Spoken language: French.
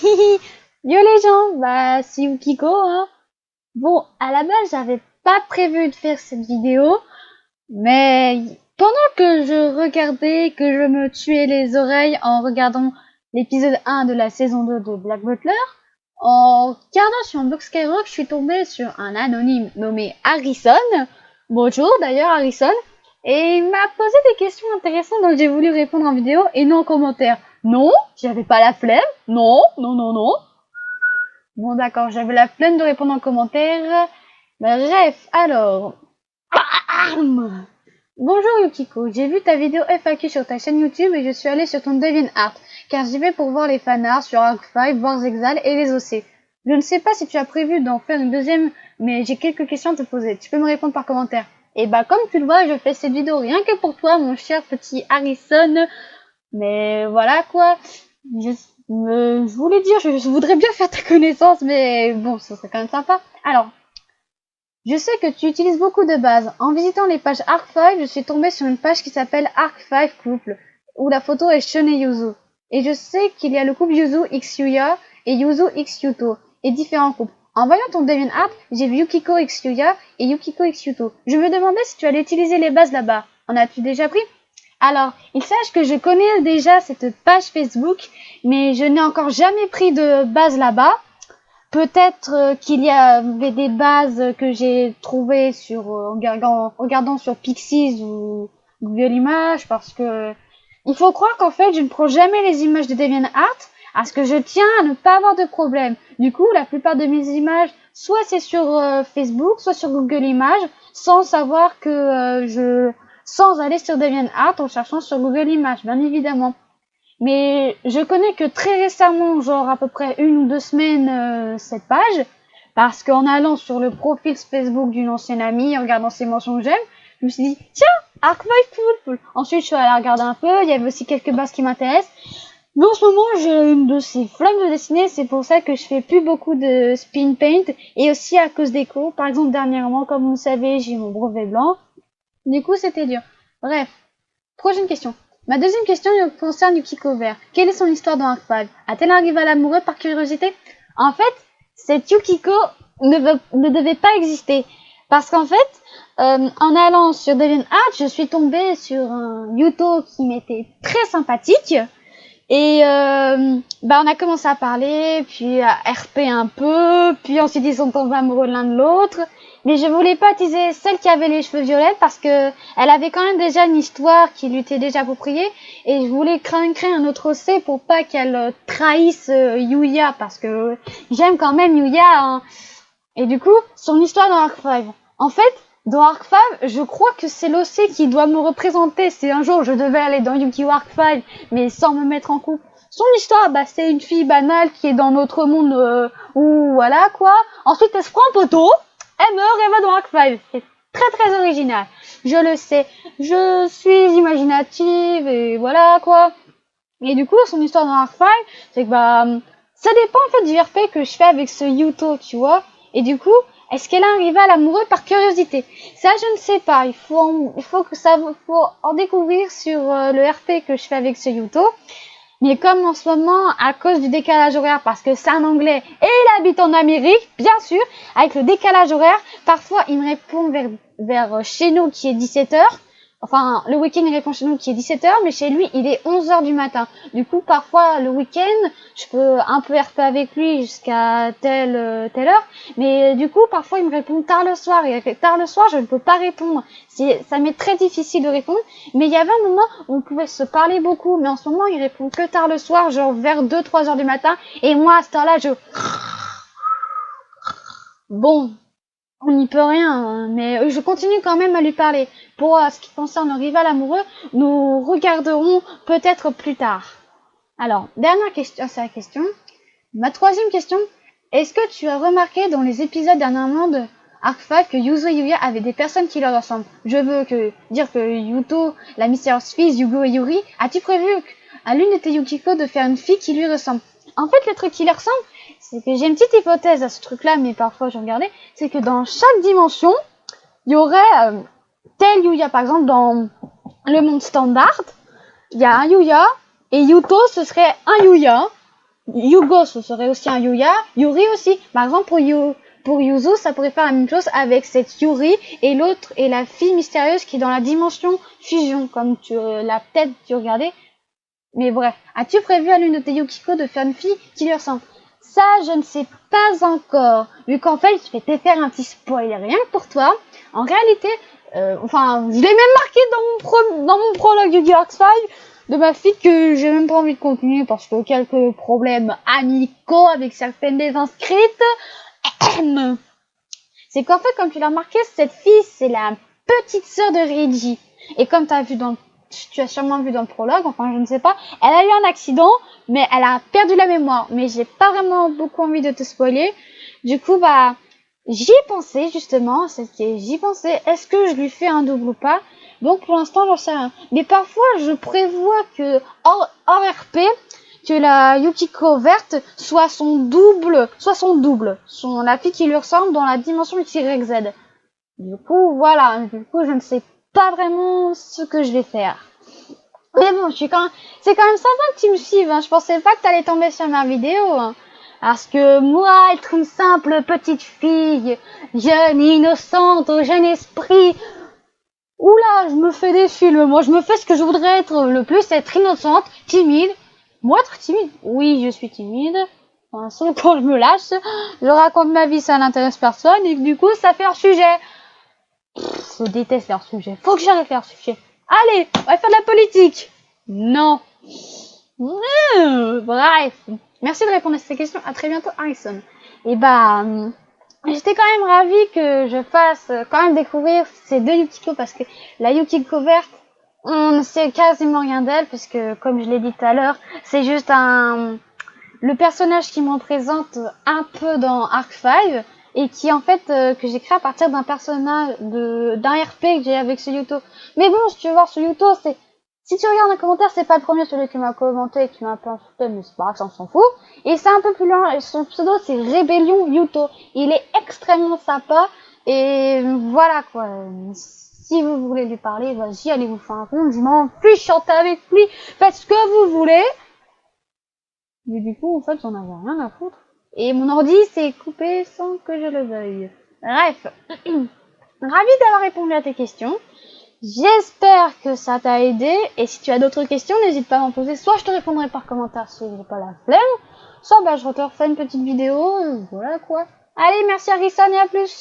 Yo les gens, c'est Yukiko, hein. Bon, à la base, j'avais pas prévu de faire cette vidéo, mais pendant que je regardais, que je me tuais les oreilles en regardant l'épisode 1 de la saison 2 de Black Butler, en regardant sur Box Skyrock, je suis tombée sur un anonyme nommé Harrison. Bonjour d'ailleurs Harrison. Et il m'a posé des questions intéressantes dont j'ai voulu répondre en vidéo et non en commentaire. Non, j'avais pas la flemme. Non, non, non, non. Bon d'accord, j'avais la flemme de répondre en commentaire. Bref, alors. Bonjour Yukiko, j'ai vu ta vidéo FAQ sur ta chaîne YouTube et je suis allée sur ton DeviantArt, car j'y vais pour voir les fanarts sur Arc5, voir Zexal et les OC. Je ne sais pas si tu as prévu d'en faire une deuxième, mais j'ai quelques questions à te poser. Tu peux me répondre par commentaire. Et comme tu le vois, je fais cette vidéo rien que pour toi, mon cher petit Harrison. Mais voilà quoi. Je voulais dire, je voudrais bien faire ta connaissance, mais bon, ce serait quand même sympa. Alors, je sais que tu utilises beaucoup de bases. En visitant les pages Arc5, je suis tombée sur une page qui s'appelle Arc5 Couple, où la photo est Shun et Yuzu. Et je sais qu'il y a le couple Yuzu x Yuya et Yuzu x Yuto, et différents couples. En voyant ton DeviantArt, j'ai vu Yukiko x Yuya et Yukiko x Yuto. Je me demandais si tu allais utiliser les bases là-bas. En as-tu déjà pris? Alors, il sache que je connais déjà cette page Facebook, mais je n'ai encore jamais pris de base là-bas. Peut-être qu'il y avait des bases que j'ai trouvées sur en regardant sur Pixies ou Google Images, parce que il faut croire qu'en fait je ne prends jamais les images de DeviantArt parce que je tiens à ne pas avoir de problème. Du coup, la plupart de mes images, soit c'est sur Facebook, soit sur Google Images, sans savoir que sans aller sur DeviantArt en cherchant sur Google Images, bien évidemment. Mais je connais que très récemment, genre à peu près 1 ou 2 semaines, cette page, parce qu'en allant sur le profil Facebook d'une ancienne amie, en regardant ses mentions que j'aime, je me suis dit, tiens, Arc-My Cool. Ensuite, je suis allée regarder un peu, il y avait aussi quelques bases qui m'intéressent. Mais en ce moment, j'ai une de ces flammes de dessiner, c'est pour ça que je fais plus beaucoup de spin paint, et aussi à cause des cours. Par exemple, dernièrement, comme vous le savez, j'ai eu mon brevet blanc. Du coup, c'était dur. Bref. Prochaine question. Ma deuxième question concerne Yukiko Vert. Quelle est son histoire dans Arc-5? A-t-elle un rival amoureux par curiosité? En fait, cette Yukiko ne devait pas exister. Parce qu'en fait, en allant sur DeviantArt, je suis tombée sur un Yuto qui m'était très sympathique. Et on a commencé à parler, puis à RP un peu, puis ensuite ils sont tombés amoureux l'un de l'autre. Mais je voulais pas attiser celle qui avait les cheveux violets parce que elle avait quand même déjà une histoire qui lui était déjà appropriée, et je voulais créer un autre OC pour pas qu'elle trahisse Yuya, parce que j'aime quand même Yuya, hein. Et du coup, son histoire dans Arc-5. En fait, dans Arc-5, je crois que c'est l'OC qui doit me représenter. Si un jour je devais aller dans Yu-Gi-Oh! Arc-5, mais sans me mettre en couple. Son histoire, c'est une fille banale qui est dans notre monde où, voilà, quoi. Ensuite, elle se prend un poteau, elle meurt, elle va dans Arc-5. C'est très très original. Je le sais. Je suis imaginative, et voilà, quoi. Et du coup, son histoire dans Arc-5, c'est que, ça dépend, en fait, du RP que je fais avec ce Yuto, tu vois. Et du coup, est-ce qu'elle a un rival amoureux par curiosité? Ça, je ne sais pas. Il faut en découvrir sur le RP que je fais avec ce Yuto. Mais comme en ce moment, à cause du décalage horaire, parce que c'est un Anglais et il habite en Amérique, bien sûr, avec le décalage horaire, parfois il me répond vers chez nous qui est 17h. Enfin, le week-end, il répond chez nous qui est 17h, mais chez lui, il est 11h du matin. Du coup, parfois, le week-end, je peux un peu RP avec lui jusqu'à telle heure. Mais du coup, parfois, il me répond tard le soir. Et tard le soir, je ne peux pas répondre. Ça m'est très difficile de répondre. Mais il y avait un moment où on pouvait se parler beaucoup. Mais en ce moment, il répond que tard le soir, genre vers 2-3 heures du matin. Et moi, à ce temps-là, Bon, on n'y peut rien, hein, mais je continue quand même à lui parler. Pour ce qui concerne le rival amoureux, nous regarderons peut-être plus tard. Alors, dernière question, c'est la question. Ma troisième question, est-ce que tu as remarqué dans les épisodes dernièrement de Arc-5 que Yuzo et Yuya avaient des personnes qui leur ressemblent? Je veux dire que Yuto, la mystérieuse fille, Yugo et Yuri, as-tu prévu à l'une de tes Yukiko de faire une fille qui lui ressemble? En fait, le truc qui lui ressemble, c'est que j'ai une petite hypothèse à ce truc-là, mais parfois j'ai regardé, c'est que dans chaque dimension, il y aurait tel Yuya. Par exemple, dans le monde standard, il y a un Yuya, et Yuto, ce serait un Yuya. Yugo, ce serait aussi un Yuya. Yuri aussi. Par exemple, pour Yuzu, ça pourrait faire la même chose avec cette Yuri et l'autre est la fille mystérieuse qui est dans la dimension fusion, comme la tête tu regardais. Mais bref, as-tu prévu à l'une de tes Yukiko de faire une fille qui lui ressemble? Ça, je ne sais pas encore, vu qu'en fait, je vais te faire un petit spoiler rien que pour toi. En réalité, je l'ai même marqué dans mon prologue du Dark Side de ma fille que j'ai même pas envie de continuer parce que quelques problèmes amicaux avec certaines des inscrites. C'est qu'en fait, comme tu l'as remarqué, cette fille, c'est la petite sœur de Reiji. Et comme tu as sûrement vu dans le prologue, enfin je ne sais pas, elle a eu un accident, mais elle a perdu la mémoire. Mais j'ai pas vraiment beaucoup envie de te spoiler. Du coup, j'y ai pensé justement, est-ce que je lui fais un double ou pas? Donc pour l'instant, j'en sais rien. Mais parfois, je prévois que hors RP, que la Yukiko verte soit son double, la fille qui lui ressemble dans la dimension XYZ. Du coup, voilà, je ne sais pas vraiment ce que je vais faire. Mais bon, c'est quand même sympa que tu me suives, hein. Je pensais pas que t'allais tomber sur ma vidéo, hein. Parce que moi, être une simple petite fille, jeune, innocente, au jeune esprit, oula, je me fais des films. Moi, je me fais ce que je voudrais être le plus, être innocente, timide. Moi, être timide? Oui, je suis timide. Enfin, sauf quand je me lâche, je raconte ma vie, ça n'intéresse personne, et du coup, ça fait un sujet. Je déteste leur sujet. Faut que j'arrête leur sujet. Allez, on va faire de la politique. Non. Bref. Merci de répondre à ces questions. À très bientôt, Harrison. Et j'étais quand même ravie que je fasse quand même découvrir ces deux Yukiko parce que la Yukiko verte, on ne sait quasiment rien d'elle parce que, comme je l'ai dit tout à l'heure, c'est juste le personnage qui m'en présente un peu dans Arc 5 et qui en fait que j'ai créé à partir d'un personnage d'un RP que j'ai avec ce Yuto. Mais bon, si tu veux voir ce Yuto, si tu regardes un commentaire, c'est pas le premier celui qui m'a commenté et qui m'a un peu insulté, mais c'est pas grave, ça on s'en fout. Et c'est un peu plus loin, son pseudo c'est Rébellion Yuto. Il est extrêmement sympa et voilà quoi. Si vous voulez lui parler, vas-y, allez vous faire un compte, je m'en fiche, chantez avec lui, faites ce que vous voulez. Mais du coup, en fait, j'en avais rien à foutre. Et mon ordi s'est coupé sans que je le veuille. Bref, ravi d'avoir répondu à tes questions. J'espère que ça t'a aidé. Et si tu as d'autres questions, n'hésite pas à m'en poser. Soit je te répondrai par commentaire si j'ai pas la flemme. Soit je te refais une petite vidéo. Voilà quoi. Allez, merci Harrison et à plus.